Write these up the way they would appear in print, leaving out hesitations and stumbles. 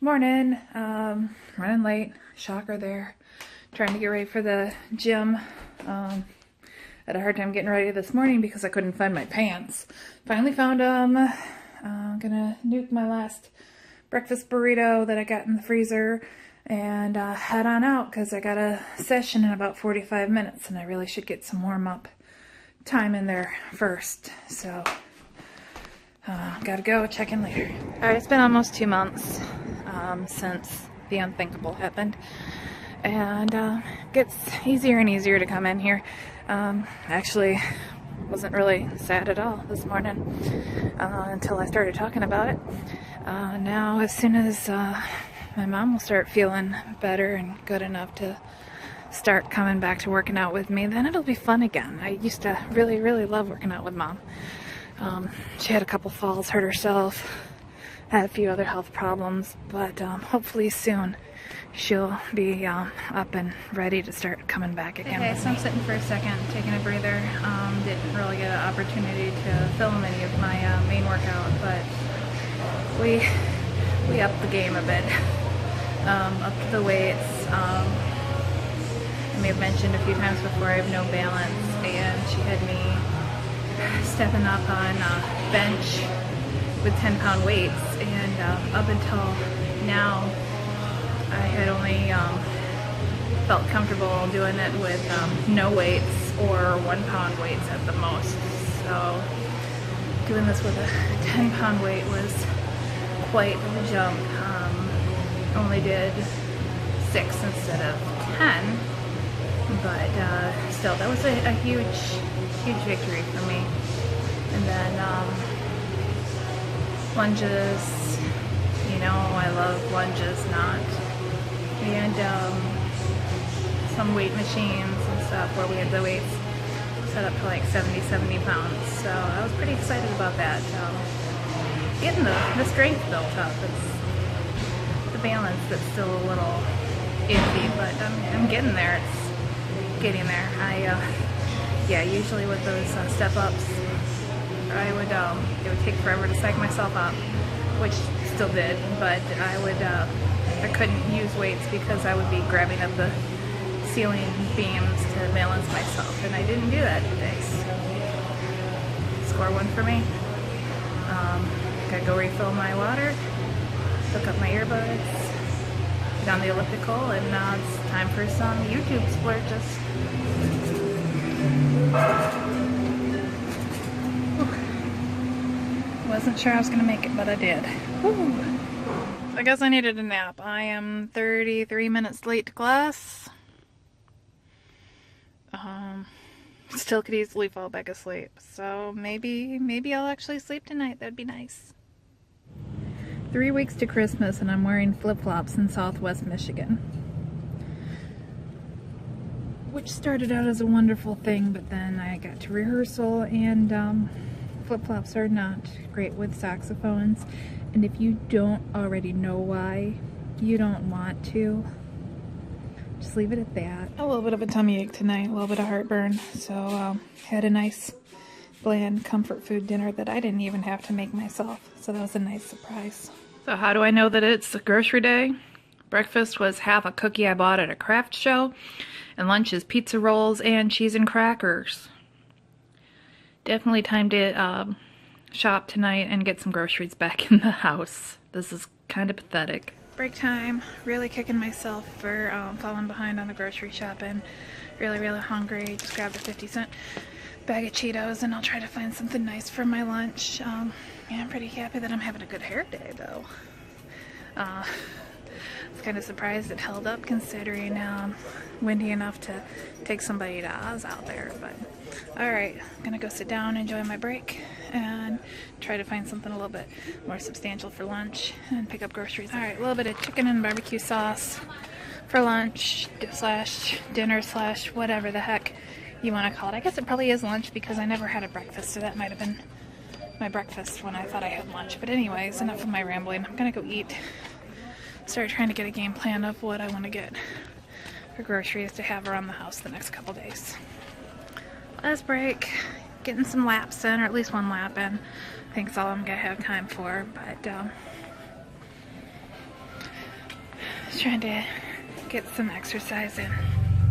Morning. Running late. Shocker there. Trying to get ready for the gym. Had a hard time getting ready this morning because I couldn't find my pants. Finally found them. I'm gonna nuke my last breakfast burrito that I got in the freezer and head on out because I got a session in about 45 minutes and I really should get some warm-up time in there first. So, gotta go. Check in later. Alright, it's been almost 2 months since the unthinkable happened, and gets easier and easier to come in here. Actually wasn't really sad at all this morning until I started talking about it. Now as soon as my mom will start feeling better and good enough to start coming back to working out with me, then it'll be fun again. I used to really love working out with Mom. She had a couple falls, hurt herself, had a few other health problems, but hopefully soon she'll be up and ready to start coming back again. Okay, so I'm sitting for a second, taking a breather. Didn't really get an opportunity to film any of my main workout, but we upped the game a bit. Upped the weights. I may have mentioned a few times before I have no balance, and she had me stepping up on bench with 10-pound weights, and up until now I had only felt comfortable doing it with no weights or 1-pound weights at the most. So doing this with a 10-pound weight was quite a jump. Only did 6 instead of 10, but still, that was a huge victory for me. And then lunges, you know, I love lunges, and some weight machines and stuff where we had the weights set up to like 70 pounds. So I was pretty excited about that. Getting the strength built up. It's the balance that's still a little iffy, but I'm getting there. It's getting there. Yeah, usually with those step ups, I would it would take forever to psych myself up, which still did, but I couldn't use weights because I would be grabbing at the ceiling beams to balance myself, and I didn't do that today. So, score 1 for me. Gotta go refill my water, hook up my earbuds, get on the elliptical, and now it's time for some YouTube splurges. Wasn't sure I was gonna make it, but I did. Woo. I guess I needed a nap. I am 33 minutes late to class. Still could easily fall back asleep. So maybe I'll actually sleep tonight. That'd be nice. 3 weeks to Christmas and I'm wearing flip-flops in Southwest Michigan. Which started out as a wonderful thing, but then I got to rehearsal, and flip-flops are not great with saxophones, and if you don't already know why you don't want to, just leave it at that. A little bit of a tummy ache tonight, a little bit of heartburn, so had a nice bland comfort food dinner that I didn't even have to make myself, so that was a nice surprise. So how do I know that it's grocery day? Breakfast was half a cookie I bought at a craft show, and lunch is pizza rolls and cheese and crackers. Definitely time to shop tonight and get some groceries back in the house. This is kind of pathetic. Break time. Really kicking myself for falling behind on the grocery shopping. Really hungry. Just grabbed a 50-cent bag of Cheetos, and I'll try to find something nice for my lunch. Yeah, I'm pretty happy that I'm having a good hair day, though. I was kind of surprised it held up considering windy enough to take somebody to Oz out there, but alright, I'm gonna go sit down, enjoy my break, and try to find something a little bit more substantial for lunch and pick up groceries. Alright, a little bit of chicken and barbecue sauce for lunch slash dinner slash whatever the heck you want to call it. I guess it probably is lunch because I never had a breakfast, so that might have been my breakfast when I thought I had lunch. But anyways, enough of my rambling. I'm gonna go eat. Start trying to get a game plan of what I want to get for groceries to have around the house the next couple days. Last break, getting some laps in, or at least 1 lap in. I think that's all I'm gonna have time for, but Just trying to get some exercise in.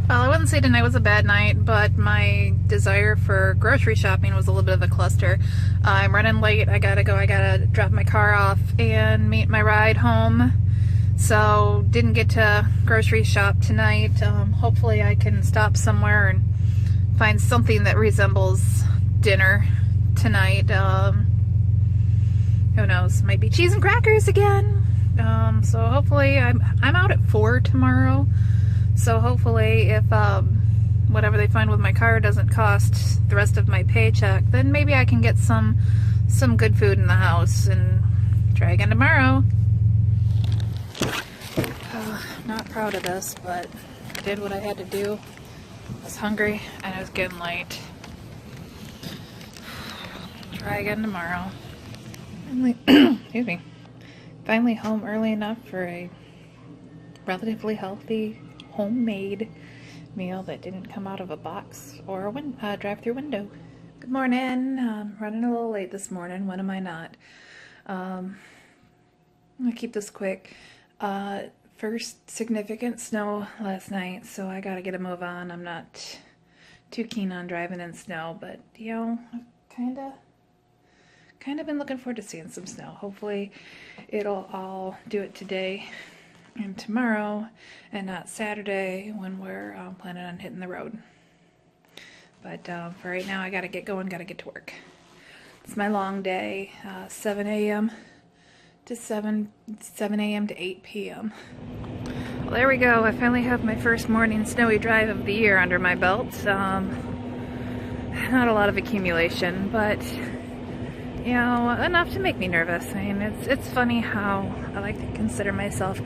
Well, I wouldn't say tonight was a bad night, but my desire for grocery shopping was a little bit of a cluster. I'm running late. I gotta go. I gotta drop my car off and meet my ride home. So didn't get to grocery shop tonight. Hopefully I can stop somewhere and find something that resembles dinner tonight. Who knows? Might be cheese and crackers again. So hopefully I'm out at 4 tomorrow. So hopefully if whatever they find with my car doesn't cost the rest of my paycheck, then maybe I can get some good food in the house and try again tomorrow. Not proud of this, but I did what I had to do. I was hungry and I was getting late. Try again tomorrow. Excuse me. Finally home early enough for a relatively healthy homemade meal that didn't come out of a box or a drive-through window. Good morning. Running a little late this morning. When am I not? I'm gonna keep this quick. First significant snow last night, so I gotta get a move on. I'm not too keen on driving in snow, but you know, I've kind of been looking forward to seeing some snow. Hopefully it'll all do it today and tomorrow and not Saturday when we're planning on hitting the road. But for right now I gotta get going, gotta get to work. It's my long day, 7 a.m. to 7 a.m. to 8 p.m. Well, there we go. I finally have my first morning snowy drive of the year under my belt. Not a lot of accumulation, but you know, enough to make me nervous. I mean, it's funny how I like to consider myself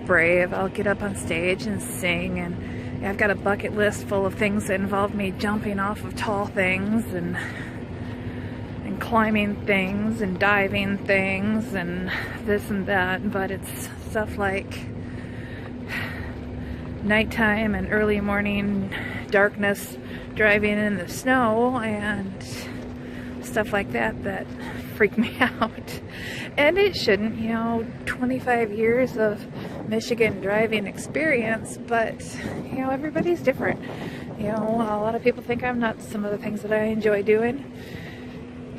brave. I'll get up on stage and sing, and I've got a bucket list full of things that involve me jumping off of tall things and climbing things and diving things and this and that, but it's stuff like nighttime and early morning darkness, driving in the snow and stuff like that that freak me out. And it shouldn't, you know, 25 years of Michigan driving experience, but you know, everybody's different. You know, a lot of people think I'm nuts, some of the things that I enjoy doing.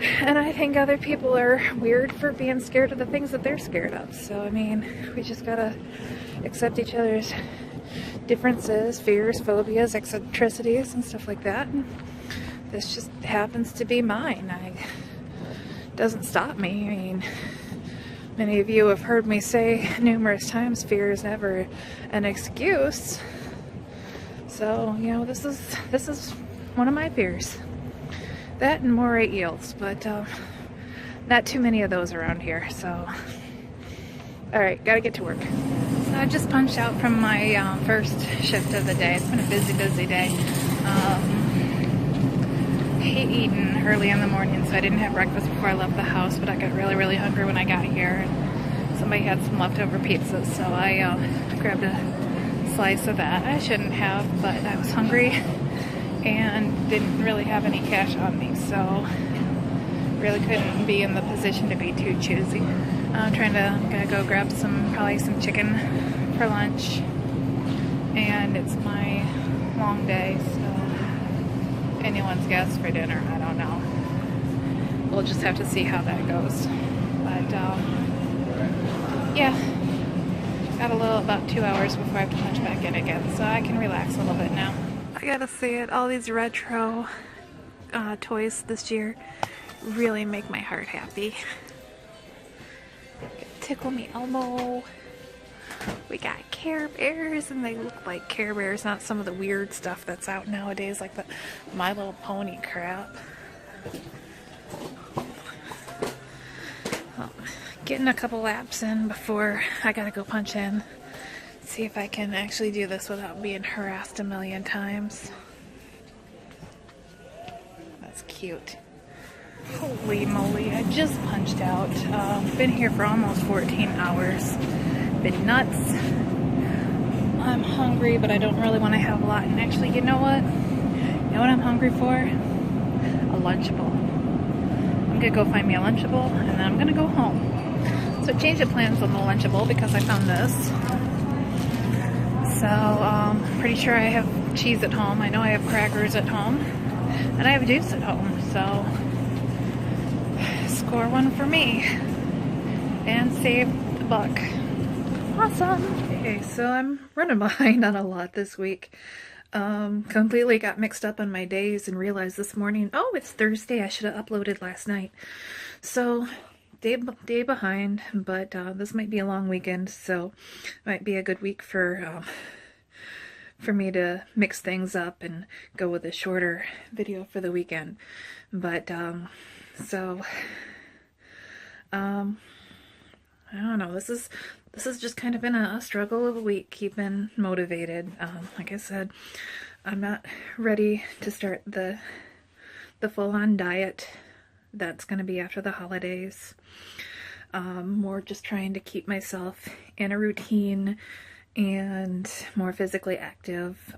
And I think other people are weird for being scared of the things that they're scared of. So, I mean, we just gotta accept each other's differences, fears, phobias, eccentricities, and stuff like that. And this just happens to be mine. It doesn't stop me. I mean, many of you have heard me say numerous times, fear is never an excuse. So, you know, this is one of my fears. That and moray eels, but not too many of those around here, so. Alright, gotta get to work. So I just punched out from my first shift of the day. It's been a busy day. I hate eating early in the morning, so I didn't have breakfast before I left the house, but I got really hungry when I got here. And somebody had some leftover pizzas, so I grabbed a slice of that. I shouldn't have, but I was hungry and didn't really have any cash on me, so really couldn't be in the position to be too choosy. I'm gonna go grab probably some chicken for lunch, and it's my long day, so anyone's guess for dinner, I don't know. We'll just have to see how that goes. But yeah, got about 2 hours before I have to punch back in again, so I can relax a little bit now. I gotta say it, all these retro toys this year really make my heart happy. Tickle Me Elmo. We got Care Bears, and they look like Care Bears, not some of the weird stuff that's out nowadays, like the My Little Pony crap. Well, getting a couple laps in before I gotta go punch in. See if I can actually do this without being harassed a million times. That's cute. Holy moly, I just punched out. Been here for almost 14 hours. Been nuts. I'm hungry, but I don't really want to have a lot. And actually, you know what? You know what I'm hungry for? A Lunchable. I'm gonna go find me a Lunchable, and then I'm gonna go home. So change of plans on the Lunchable because I found this. So, pretty sure I have cheese at home. I know I have crackers at home. And I have juice at home. So, score one for me. And save the buck. Awesome. Okay, so I'm running behind on a lot this week. Completely got mixed up on my days and realized this morning, oh, it's Thursday. I should have uploaded last night. So, day behind, but this might be a long weekend, so it might be a good week for me to mix things up and go with a shorter video for the weekend. But I don't know. This has just kind of been a struggle of a week, keeping motivated. Like I said, I'm not ready to start the full-on diet that's going to be after the holidays. More just trying to keep myself in a routine and more physically active.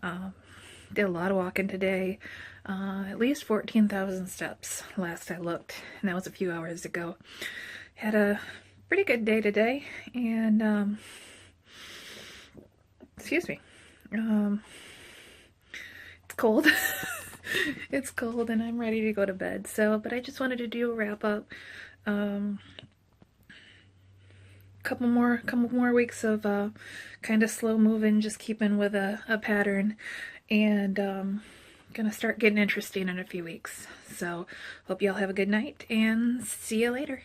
Did a lot of walking today. At least 14,000 steps last I looked, and that was a few hours ago. Had a pretty good day today, and excuse me, it's cold. It's cold and I'm ready to go to bed. So, but I just wanted to do a wrap up. Couple more weeks of kind of slow moving, just keeping with a pattern, and gonna start getting interesting in a few weeks. So hope y'all have a good night and see you later.